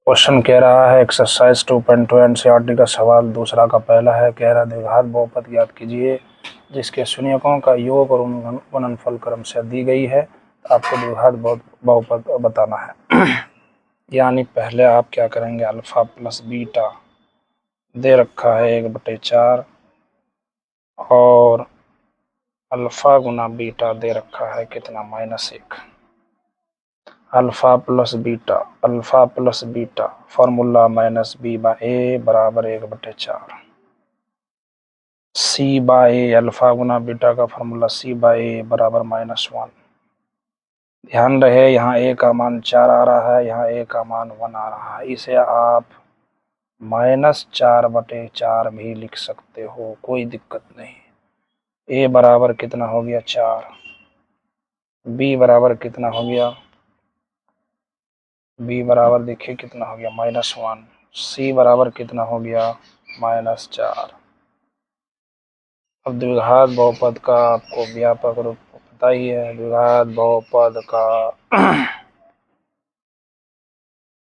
Question कह रहा है एक्सरसाइज 2.2 एनसीईआरटी का सवाल दूसरा का पहला है। कह रहा है द्विघात बहुपद ज्ञात कीजिए जिसके शून्यकों का योग और गुणनफल क्रम से दी गई है। तो आपको द्विघात बहुपद बताना है। यानी पहले आप क्या करेंगे, अल्फा प्लस बीटा दे रखा है 1/4 और अल्फा गुना बीटा दे रखा है कितना, -1। Alpha plus beta formula -b/a बराबर 1/4। c/a अल्फा गुना बीटा का फॉर्मूला c/a बराबर -1। ध्यान रहे यहाँ a का मान 4 आ रहा है, यहाँ a का मान 1 आ रहा है। इसे आप -4/4 भी लिख सकते हो, कोई दिक्कत नहीं। a बराबर कितना हो गया 4, b बराबर कितना हो गया, b बराबर देखिए कितना हो गया -1, c बराबर कितना हो गया -4। अब द्विघात बहुपद का आपको व्यापक रूप पता ही है। द्विघात बहुपद का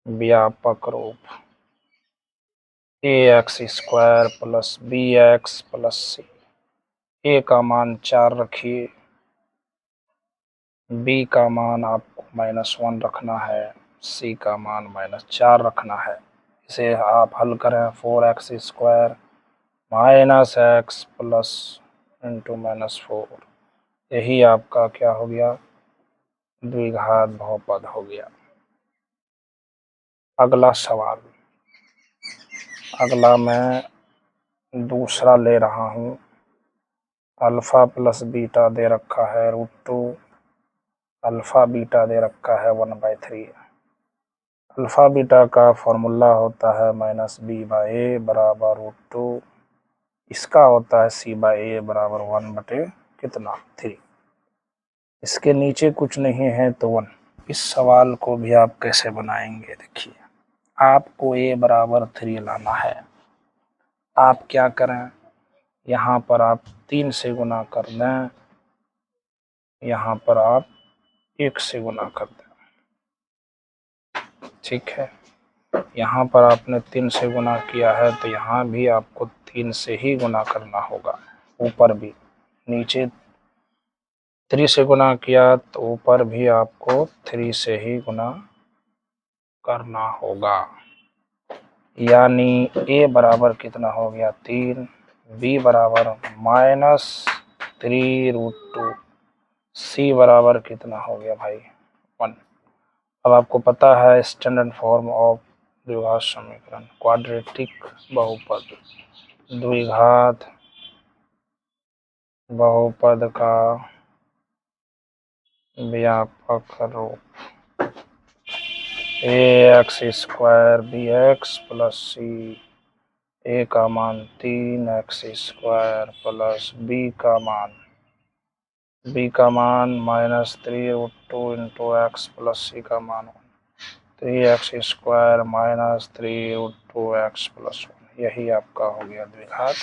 व्यापक रूप ax² plus bx plus c। a का मान 4 रखिए, b का मान आपको -1 रखना है, c का मान -4 रखना है। इसे आप हल करें, 4x² -x प्लस इंटू -4, यही आपका क्या हो गया, द्विघात बहुपद हो गया। अगला सवाल, अगला मैं दूसरा ले रहा हूँ। अल्फा प्लस बीटा दे रखा है √2, अल्फा बीटा दे रखा है 1/3। अल्फा बीटा का फॉर्मूला होता है -b/a बराबर √2, इसका होता है c/a बराबर 1/3। इसके नीचे कुछ नहीं है तो 1। इस सवाल को भी आप कैसे बनाएंगे, देखिए आपको a बराबर 3 लाना है। आप क्या करें, यहाँ पर आप 3 से गुना कर दें, यहाँ पर आप 1 से गुना कर दें, ठीक है। यहाँ पर आपने 3 से गुना किया है तो यहाँ भी आपको 3 से ही गुना करना होगा। ऊपर भी, नीचे 3 से गुना किया तो ऊपर भी आपको 3 से ही गुना करना होगा। यानी a बराबर कितना हो गया 3, b बराबर -3√2, c बराबर कितना हो गया भाई 1। अब आपको पता है स्टैंडर्ड फॉर्म ऑफ द्विघात समीकरण, क्वाड्रेटिक बहुपद, द्विघात बहुपद का व्यापक रूप ax² bx plus c, a का मान 3x² प्लस b का मान -3√2 इंटू x प्लस c का मान 3x² -3√2x प्लस 1, यही आपका हो गया द्विघात